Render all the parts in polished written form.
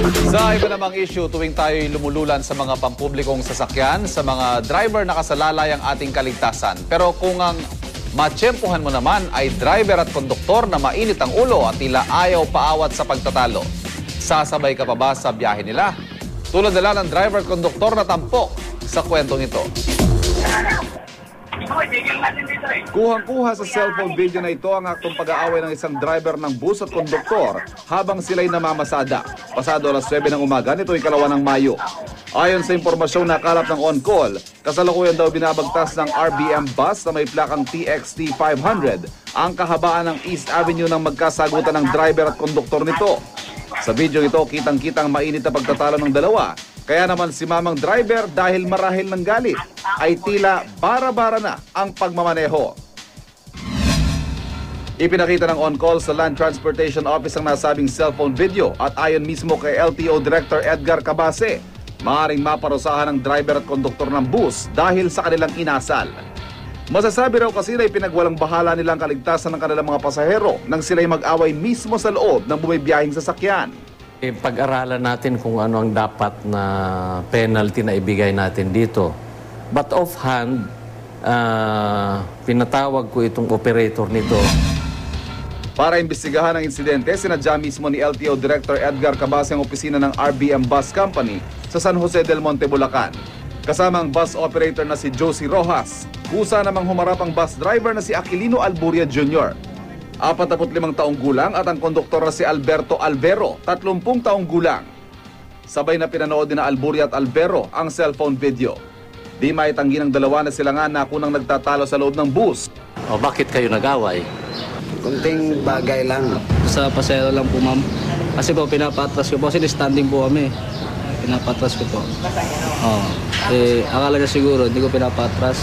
Sa iba namang issue, tuwing tayo'y lumululan sa mga pampublikong sasakyan, sa mga driver nakasalalay ang ating kaligtasan. Pero kung ang matsyempohan mo naman ay driver at konduktor na mainit ang ulo at tila ayaw paawat sa pagtatalo, sasabay ka pa ba sa biyahe nila? Tulad nila ng driver at konduktor na tampok sa kwentong ito. Kuhang-kuha sa cellphone video na ito ang aktong pag-aaway ng isang driver ng bus at konduktor habang sila'y namamasada. Pasado alas 9 ng umaga nito'y 2 ng Mayo. Ayon sa impormasyong nakalap ng on-call, kasalukuyan daw binabagtas ng RBM bus na may plakang TXT 500 ang kahabaan ng East Avenue nang magkasagutan ng driver at konduktor nito. Sa video ito, kitang-kitang mainit na pagtatalo ng dalawa. Kaya naman si mamang driver dahil marahil ng galit ay tila bara-bara na ang pagmamaneho. Ipinakita ng on-call sa Land Transportation Office ang nasabing cellphone video at ayon mismo kay LTO Director Edgar Cabase, maaaring maparusahan ng driver at konduktor ng bus dahil sa kanilang inasal. Masasabi raw kasi na ipinagwalang bahala nilang kaligtasan ng kanilang mga pasahero nang sila'y mag-away mismo sa loob ng bumibiyahing sasakyan. Pag-aralan natin kung ano ang dapat na penalty na ibigay natin dito. But offhand, pinatawag ko itong operator nito. Para imbestigahan ang insidente, sinadya mismo ni LTO Director Edgar Cabase ang opisina ng RBM Bus Company sa San Jose del Monte, Bulacan. Kasama ang bus operator na si Josie Rojas. Kusa namang humarap ang bus driver na si Aquilino Alburia Jr., 45 taong gulang at ang konduktor na si Alberto Albero, 30 taong gulang. Sabay na pinanood din na Alburia at Albero ang cellphone video. Di maitanggi ng dalawa na sila nga nakunang nagtatalo sa loob ng bus. O bakit kayo nag-away? Kunting bagay lang. Sa pasero lang po, ma'am. Kasi po, pinapatras ko po. Kasi standing po kami. Pinapatras ko po. Akala niya siguro, hindi ko pinapatras.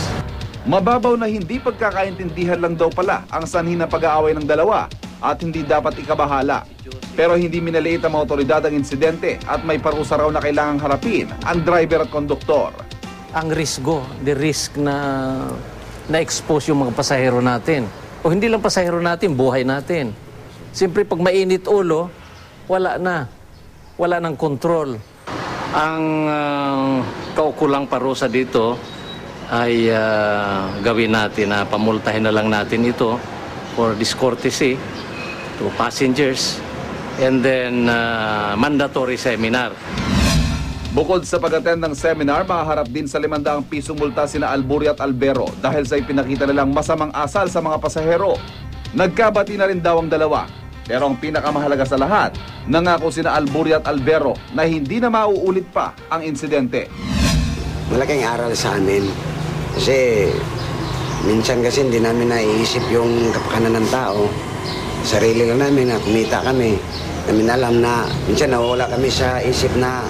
Mababaw na hindi pagkakaintindihan lang daw pala ang sanhi ng pag-aaway ng dalawa at hindi dapat ikabahala. Pero hindi minaliit ang mga otoridad ang insidente at may parusa raw na kailangang harapin ang driver at konduktor. Ang risgo, the risk na na-expose yung mga pasahero natin. O hindi lang pasahero natin, buhay natin. Siyempre pag mainit ulo, wala na. Wala ng kontrol. Ang kaukulang parusa dito ay gawin natin na pamultahin na lang natin ito for discourtesy to passengers and then mandatory seminar. Bukod sa pag-attend ng seminar, makaharap din sa 500 pisong multa sina Alburia at Albero dahil sa ipinakita nilang masamang asal sa mga pasahero. Nagkabati na rin daw ang dalawa. Pero ang pinakamahalaga sa lahat, nangako sina Alburia at Albero na hindi na mauulit pa ang insidente. Malaking aral sa amin. Kasi minsan kasi hindi namin naiisip yung kapakanan ng tao. Sarili lang namin na kumita kami. Namin alam na minsan nawawala kami sa isip na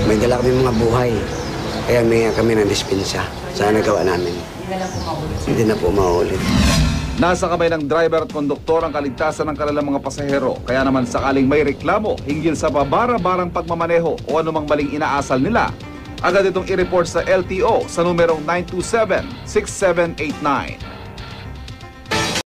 may dala kami mga buhay. Kaya may kami ng dispensa. Sana nagawa namin. Hindi na po maulit. Nasa kamay ng driver at konduktor ang kaligtasan ng kanilang mga pasahero. Kaya naman sakaling may reklamo hinggil sa babara-barang pagmamaneho o anumang maling inaasal nila, agad itong i-report sa LTO sa numerong 927-6789.